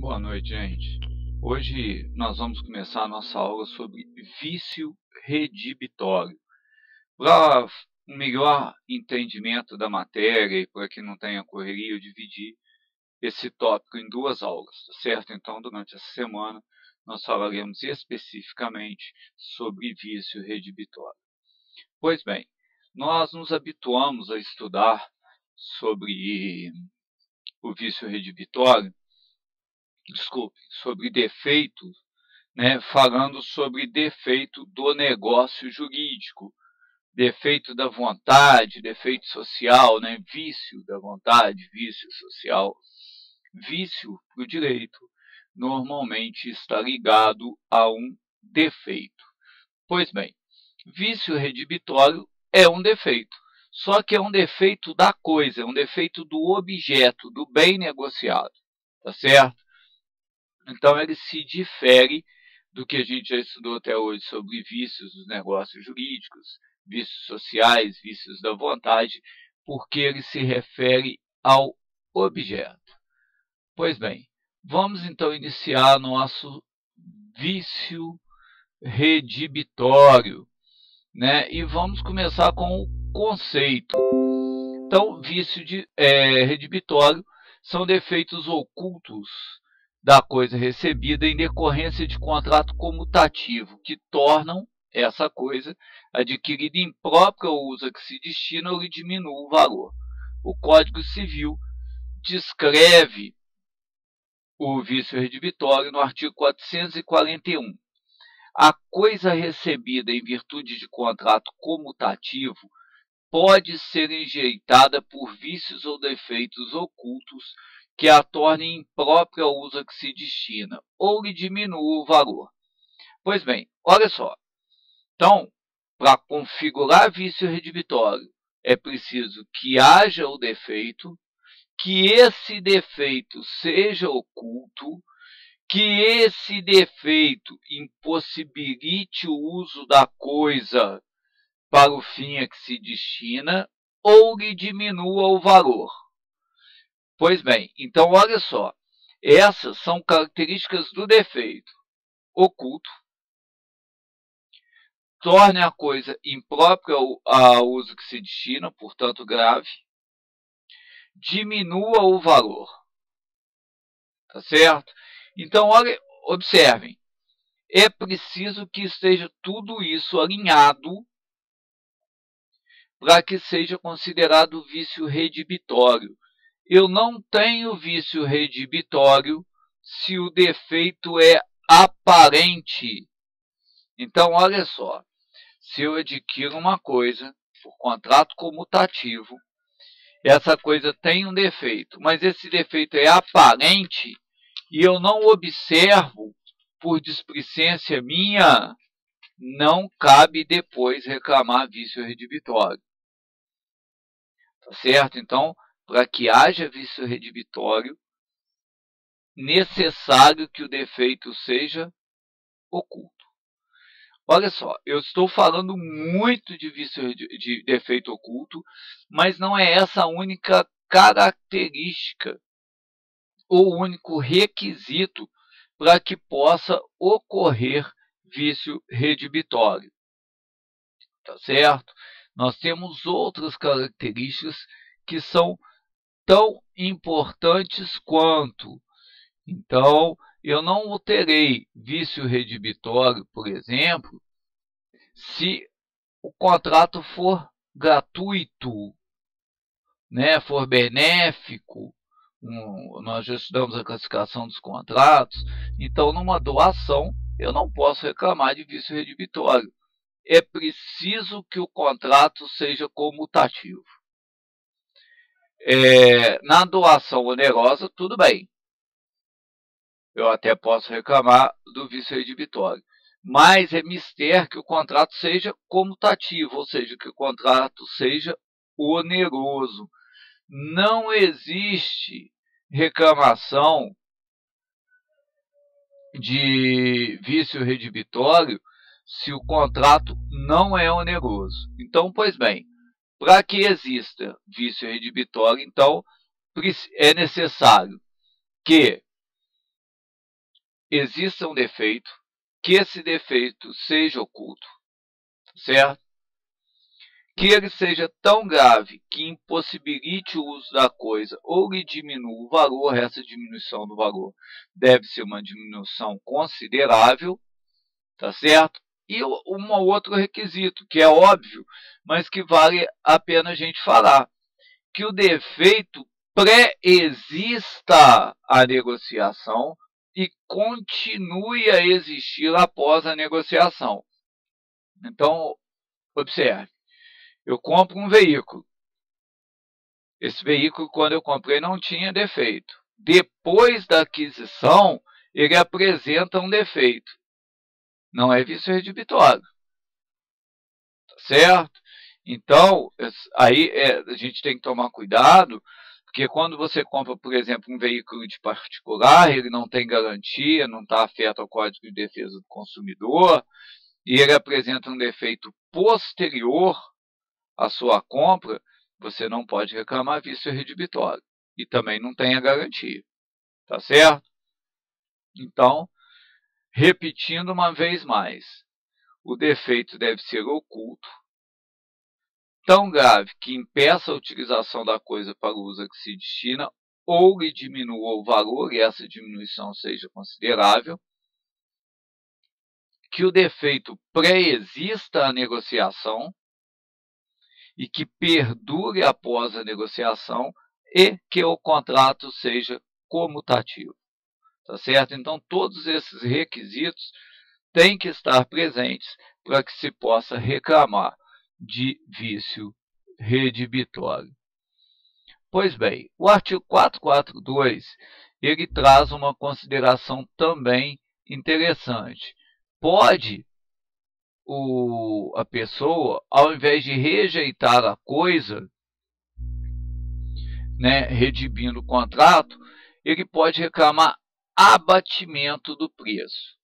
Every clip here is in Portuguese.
Boa noite, gente. Hoje nós vamos começar a nossa aula sobre vício redibitório. Para um melhor entendimento da matéria e para que não tenha correria, eu dividi esse tópico em duas aulas, tá certo? Então, durante essa semana, nós falaremos especificamente sobre vício redibitório. Pois bem, nós nos habituamos a estudar sobre o vício redibitório, sobre defeitos, né, falando sobre defeito do negócio jurídico, defeito da vontade, defeito social, né, vício da vontade, vício social. Vício para o direito normalmente está ligado a um defeito. Pois bem, vício redibitório é um defeito, só que é um defeito da coisa, é um defeito do objeto, do bem negociado, tá certo? Então ele se difere do que a gente já estudou até hoje sobre vícios dos negócios jurídicos, vícios sociais, vícios da vontade, porque ele se refere ao objeto. Pois bem, vamos então iniciar nosso vício redibitório, né? E vamos começar com o conceito. Então, redibitório são defeitos ocultos da coisa recebida em decorrência de contrato comutativo, que tornam essa coisa adquirida em próprio uso a que se destina ou lhe diminui o valor. O Código Civil descreve o vício redibitório no artigo 441. A coisa recebida em virtude de contrato comutativo pode ser enjeitada por vícios ou defeitos ocultos que a tornem imprópria ao uso a que se destina, ou lhe diminua o valor. Pois bem, olha só. Então, para configurar vício redibitório, é preciso que haja o defeito, que esse defeito seja oculto, que esse defeito impossibilite o uso da coisa para o fim a que se destina, ou lhe diminua o valor. Pois bem, então olha só, essas são características do defeito: oculto, torne a coisa imprópria ao uso que se destina, portanto grave, diminua o valor, tá certo? Então, olha, observem, é preciso que esteja tudo isso alinhado para que seja considerado vício redibitório. Eu não tenho vício redibitório se o defeito é aparente. Então, olha só, se eu adquiro uma coisa por contrato comutativo, essa coisa tem um defeito, mas esse defeito é aparente e eu não observo por displicência minha, não cabe depois reclamar vício redibitório. Tá certo? Então, para que haja vício redibitório, necessário que o defeito seja oculto. Olha só, eu estou falando muito de vício de defeito oculto, mas não é essa a única característica ou único requisito para que possa ocorrer vício redibitório. Tá certo? Nós temos outras características que são tão importantes quanto. Então, eu não terei vício redibitório, por exemplo, se o contrato for gratuito, né, for benéfico. Nós já estudamos a classificação dos contratos. Então, numa doação, eu não posso reclamar de vício redibitório. É preciso que o contrato seja comutativo. Na doação onerosa, tudo bem. Eu até posso reclamar do vício redibitório. Mas é mister que o contrato seja comutativo, ou seja, que o contrato seja oneroso. Não existe reclamação de vício redibitório se o contrato não é oneroso. Então, pois bem, para que exista vício redibitório, então, é necessário que exista um defeito, que esse defeito seja oculto, certo? Que ele seja tão grave que impossibilite o uso da coisa ou lhe diminua o valor. Essa diminuição do valor deve ser uma diminuição considerável, tá certo? E um outro requisito, que é óbvio, mas que vale a pena a gente falar, que o defeito pré-exista a negociação e continue a existir após a negociação. Então, observe, eu compro um veículo. Esse veículo, quando eu comprei, não tinha defeito. Depois da aquisição, ele apresenta um defeito. Não é vício redibitório. Tá certo? Então, aí a gente tem que tomar cuidado, porque quando você compra, por exemplo, um veículo de particular, ele não tem garantia, não está afeto ao Código de Defesa do Consumidor, e ele apresenta um defeito posterior à sua compra, você não pode reclamar vício redibitório. E também não tem a garantia. Tá certo? Então, repetindo uma vez mais, o defeito deve ser oculto, tão grave que impeça a utilização da coisa para o uso a que se destina ou lhe diminua o valor, e essa diminuição seja considerável, que o defeito pré-exista à negociação e que perdure após a negociação e que o contrato seja comutativo. Tá certo? Então, todos esses requisitos têm que estar presentes para que se possa reclamar de vício redibitório. Pois bem, o artigo 442, ele traz uma consideração também interessante. Pode a pessoa, ao invés de rejeitar a coisa, né, redimindo o contrato, ele pode reclamar abatimento do preço.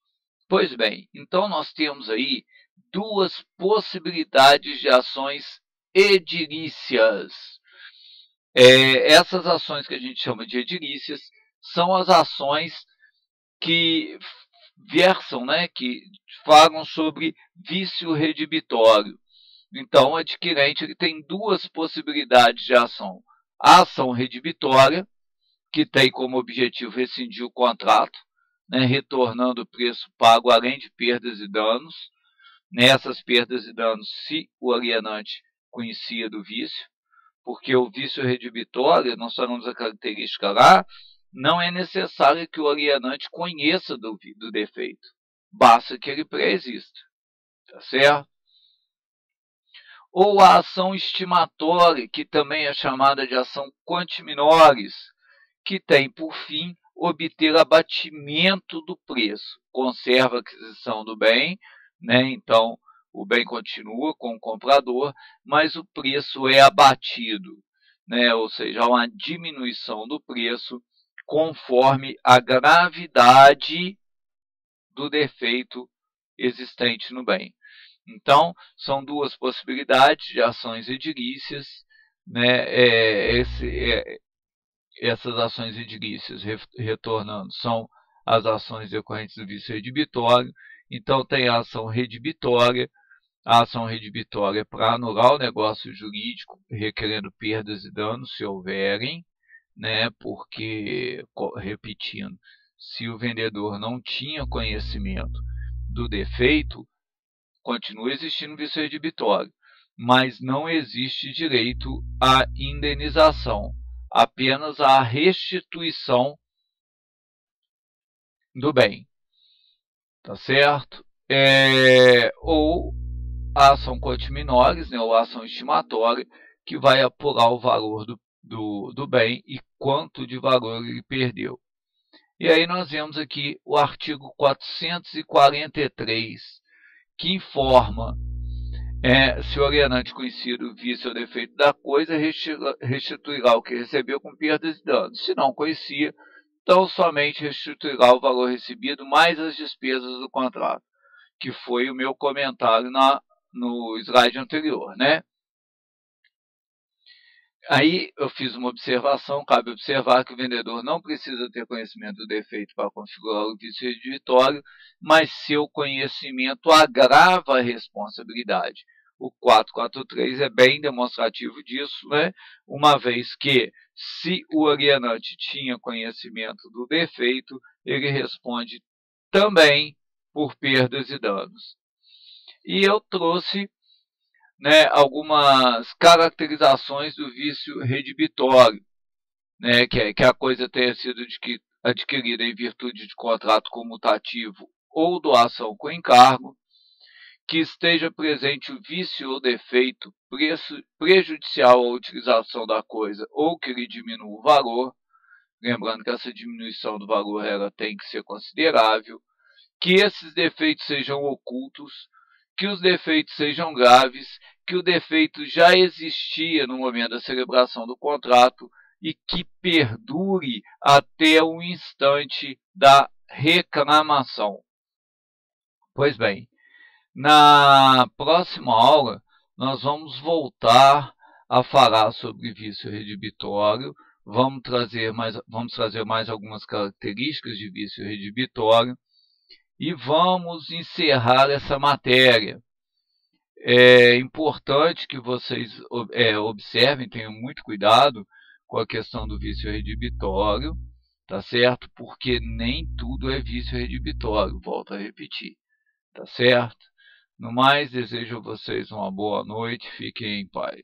Pois bem, então nós temos aí duas possibilidades de ações edilícias. Essas ações que a gente chama de edilícias são as ações que versam, né, que falam sobre vício redibitório. Então, o adquirente ele tem duas possibilidades de ação. A ação redibitória, que tem como objetivo rescindir o contrato, né, retornando o preço pago além de perdas e danos. Nessas perdas e danos, se o alienante conhecia do vício, porque o vício redibitório, nós falamos a característica lá, não é necessário que o alienante conheça do defeito. Basta que ele pré-exista. Tá certo? Ou a ação estimatória, que também é chamada de ação quanti minores, que tem por fim obter abatimento do preço. Conserva a aquisição do bem, né? Então o bem continua com o comprador, mas o preço é abatido, né? Ou seja, há uma diminuição do preço conforme a gravidade do defeito existente no bem. Então, são duas possibilidades de ações edilícias, né? Essas ações edilícias retornando são as ações decorrentes do vício redibitório. Então, tem a ação redibitória. A ação redibitória é para anular o negócio jurídico, requerendo perdas e danos, se houverem, né? Porque, repetindo, se o vendedor não tinha conhecimento do defeito, continua existindo vício redibitório, mas não existe direito à indenização, apenas à restituição do bem. Tá certo? Ou a ação quanti minores, né, ou a ação estimatória, que vai apurar o valor do bem e quanto de valor ele perdeu. E aí nós vemos aqui o artigo 443, que informa se o alienante conhecido vício ou defeito da coisa, restituirá o que recebeu com perdas e danos. Se não conhecia, então somente restituirá o valor recebido mais as despesas do contrato, que foi o meu comentário no slide anterior, né? Aí eu fiz uma observação, cabe observar que o vendedor não precisa ter conhecimento do defeito para configurar o vício redibitório, mas seu conhecimento agrava a responsabilidade. O 443 é bem demonstrativo disso, né? Uma vez que, se o alienante tinha conhecimento do defeito, ele responde também por perdas e danos. E eu trouxe, né, algumas caracterizações do vício redibitório, né, que a coisa tenha sido adquirida em virtude de contrato comutativo ou doação com encargo, que esteja presente o vício ou defeito prejudicial à utilização da coisa ou que lhe diminua o valor, lembrando que essa diminuição do valor ela tem que ser considerável, que esses defeitos sejam ocultos, que os defeitos sejam graves, que o defeito já existia no momento da celebração do contrato e que perdure até o instante da reclamação. Pois bem, na próxima aula nós vamos voltar a falar sobre vício redibitório, vamos trazer mais algumas características de vício redibitório, e vamos encerrar essa matéria. É importante que vocês observem, tenham muito cuidado com a questão do vício redibitório, tá certo? Porque nem tudo é vício redibitório, volto a repetir, tá certo? No mais, desejo a vocês uma boa noite, fiquem em paz.